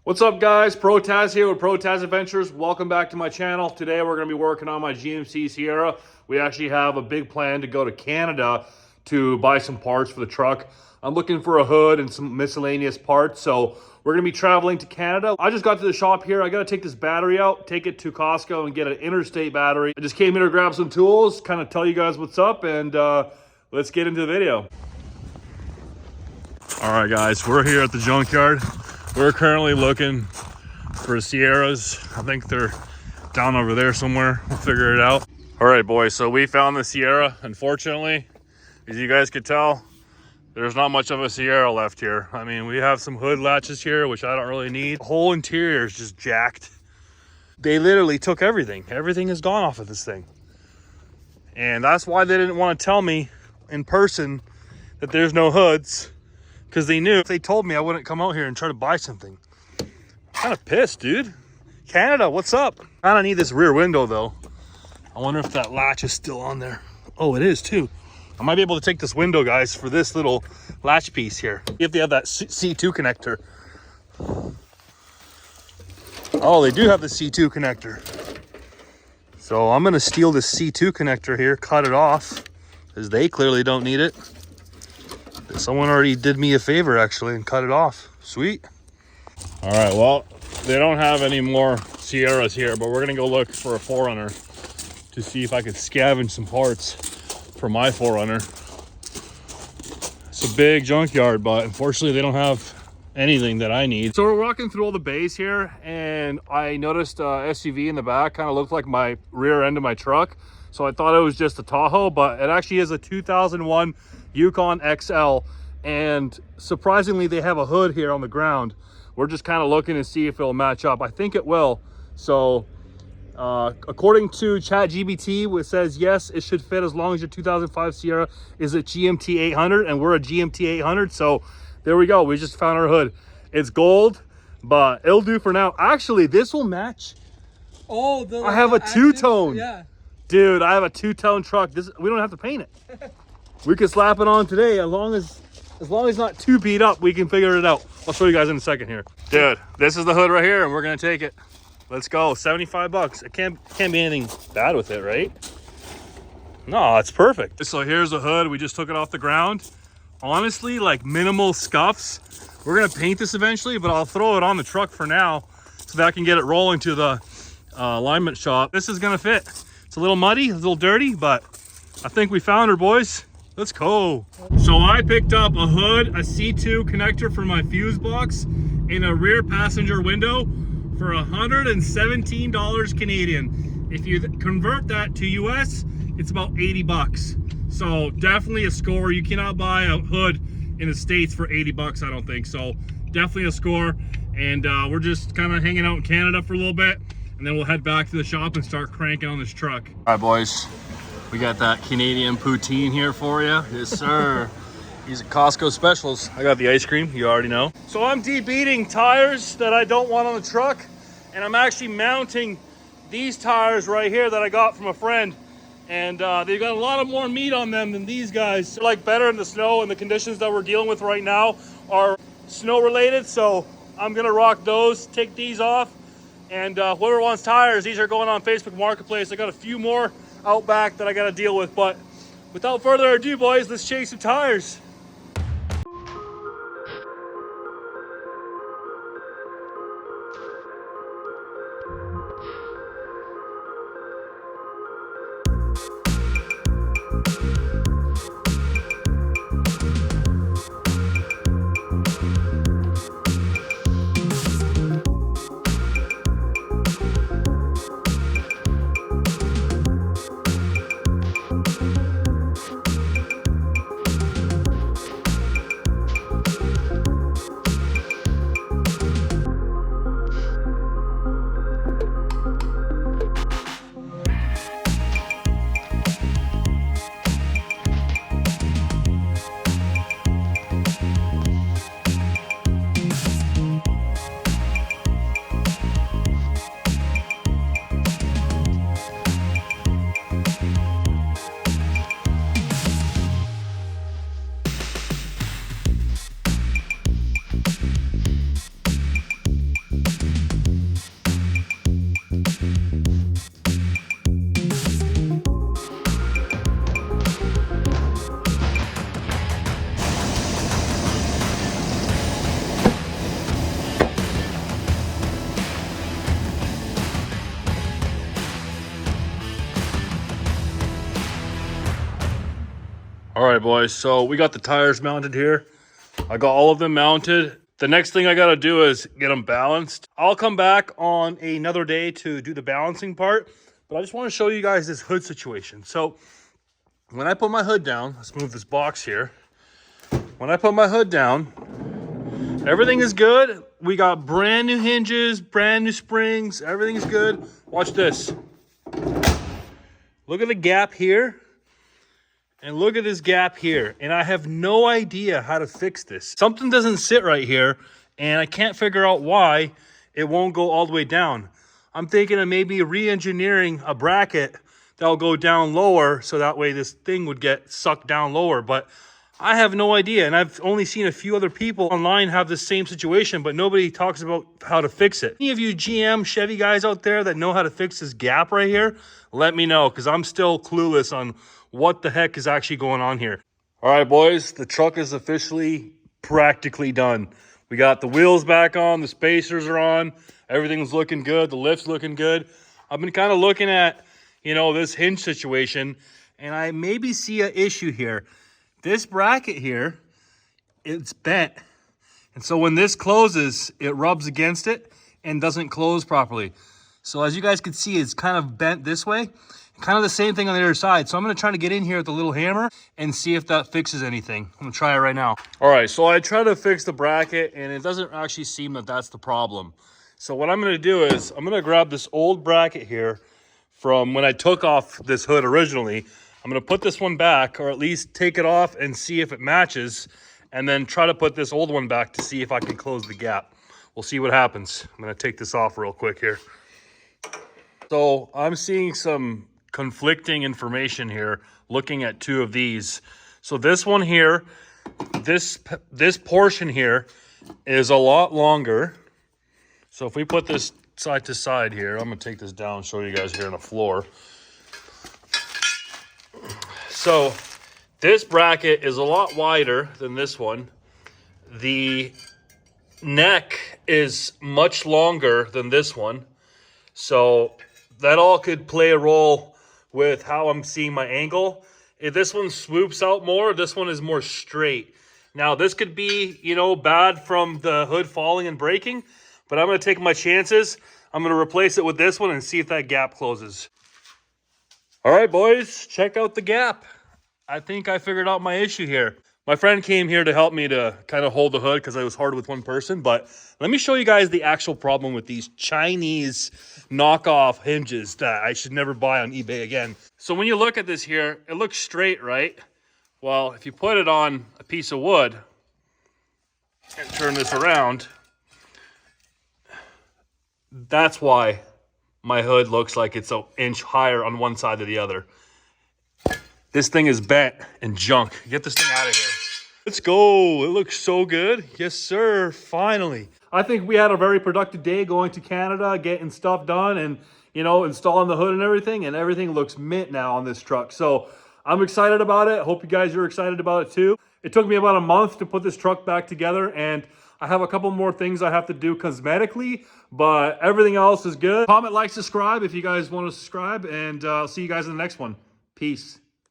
What's up guys, ProTaz here with ProTaz Adventures. Welcome back to my channel. Today we're going to be working on my GMC Sierra. We actually have a big plan to go to Canada to buy some parts for the truck. I'm looking for a hood and some miscellaneous parts, so we're going to be traveling to Canada. I just got to the shop here. I got to take this battery out, take it to Costco and get an interstate battery. I just came here to grab some tools, kind of tell you guys what's up, and let's get into the video. All right guys, we're here at the junkyard. We're currently looking for Sierras. I think they're down over there somewhere. We'll figure it out. All right, boys, so we found the Sierra. Unfortunately, as you guys could tell, there's not much of a Sierra left here. I mean, we have some hood latches here, which I don't really need. The whole interior is just jacked. They literally took everything. Everything is gone off of this thing. And that's why they didn't want to tell me in person that there's no hoods, because they knew if they told me I wouldn't come out here and try to buy something. I'm kind of pissed, dude. Canada, what's up? I don't need this rear window though. I wonder if that latch is still on there. Oh, it is too. I might be able to take this window, guys, for this little latch piece here. If they have that C2 connector. Oh, they do have the C2 connector. So I'm gonna steal this C2 connector here, cut it off, because they clearly don't need it. Someone already did me a favor actually and cut it off. Sweet. All right, well, they don't have any more Sierras here, but we're gonna go look for a 4Runner to see if I could scavenge some parts for my 4Runner. It's a big junkyard, but unfortunately they don't have anything that I need. So we're walking through all the bays here, and I noticed a SUV in the back kind of looked like my rear end of my truck. So I thought it was just a Tahoe, but it actually is a 2001 Yukon XL, and surprisingly they have a hood here on the ground. We're just kind of looking to see if it'll match up. I think it will. So according to ChatGPT, it says yes, it should fit as long as your 2005 Sierra is a GMT 800, and we're a GMT 800. So there we go, we just found our hood. It's gold, but it'll do for now. Actually, this will match. Oh, I have a two-tone. Yeah, dude, I have a two-tone truck. We don't have to paint it. We could slap it on today, as long as it's not too beat up, we can figure it out. I'll show you guys in a second here. Dude, this is the hood right here, and we're gonna take it. Let's go. 75 bucks. It can't be anything bad with it, right? No, it's perfect. So here's the hood. We just took it off the ground. Honestly, like minimal scuffs. We're gonna paint this eventually, but I'll throw it on the truck for now so that I can get it rolling to the alignment shop. This is gonna fit. It's a little muddy, a little dirty, but I think we found her, boys. Let's go. So I picked up a hood, a C2 connector for my fuse box in a rear passenger window for $117 Canadian. If you convert that to US, it's about 80 bucks. So definitely a score. You cannot buy a hood in the States for 80 bucks, I don't think. So definitely a score. And we're just kind of hanging out in Canada for a little bit, and then we'll head back to the shop and start cranking on this truck. All right, boys. We got that Canadian poutine here for you. Yes, sir. These are Costco specials. I got the ice cream, you already know. So I'm debeating tires that I don't want on the truck, and I'm actually mounting these tires right here that I got from a friend. And they've got a lot of more meat on them than these guys. They're like better in the snow, and the conditions that we're dealing with right now are snow related. So I'm gonna rock those, take these off. And whoever wants tires, these are going on Facebook Marketplace. I got a few more out back that I got to deal with, but without further ado, boys, let's chase some tires. All right, boys, so we got the tires mounted here. I got all of them mounted. The next thing I gotta do is get them balanced. I'll come back on another day to do the balancing part, but I just wanna show you guys this hood situation. So when I put my hood down, let's move this box here. When I put my hood down, everything is good. We got brand new hinges, brand new springs, everything's good. Watch this. Look at the gap here. And look at this gap here. And I have no idea how to fix this. Something doesn't sit right here, and I can't figure out why it won't go all the way down. I'm thinking of maybe re-engineering a bracket that'll go down lower, so that way this thing would get sucked down lower. But I have no idea, and I've only seen a few other people online have the same situation, but nobody talks about how to fix it. Any of you GM Chevy guys out there that know how to fix this gap right here, let me know, because I'm still clueless on what the heck is actually going on here. All right, boys, the truck is officially practically done. We got the wheels back on, the spacers are on, everything's looking good, the lift's looking good. I've been kind of looking at, you know, this hinge situation, and I maybe see an issue here. This bracket here, it's bent. And so when this closes, it rubs against it and doesn't close properly. So as you guys can see, it's kind of bent this way. Kind of the same thing on the other side. So I'm going to try to get in here with the little hammer and see if that fixes anything. I'm going to try it right now. All right, so I try to fix the bracket, and it doesn't actually seem that that's the problem. So what I'm going to do is I'm going to grab this old bracket here from when I took off this hood originally. I'm going to put this one back, or at least take it off and see if it matches, and then try to put this old one back to see if I can close the gap. We'll see what happens. I'm going to take this off real quick here. So I'm seeing some conflicting information here looking at two of these. So this one here, this portion here is a lot longer. So if we put this side to side here, I'm gonna take this down and show you guys here on the floor. So this bracket is a lot wider than this one. The neck is much longer than this one. So that all could play a role with how I'm seeing my angle. If this one swoops out more, this one is more straight. Now, this could be, you know, bad from the hood falling and breaking, but I'm going to take my chances. I'm going to replace it with this one and see if that gap closes. All right, boys, check out the gap. I think I figured out my issue here. My friend came here to help me to kind of hold the hood because I was hard with one person. But let me show you guys the actual problem with these Chinese knockoff hinges that I should never buy on eBay again. So when you look at this here, it looks straight, right? Well, if you put it on a piece of wood and turn this around, that's why my hood looks like it's an inch higher on one side than the other. This thing is bent and junk. Get this thing out of here. Let's go. It looks so good. Yes, sir. Finally. I think we had a very productive day going to Canada, getting stuff done and, you know, installing the hood and everything looks mint now on this truck. So I'm excited about it. Hope you guys are excited about it too. It took me about a month to put this truck back together, and I have a couple more things I have to do cosmetically, but everything else is good. Comment, like, subscribe if you guys want to subscribe, and I'll see you guys in the next one. Peace.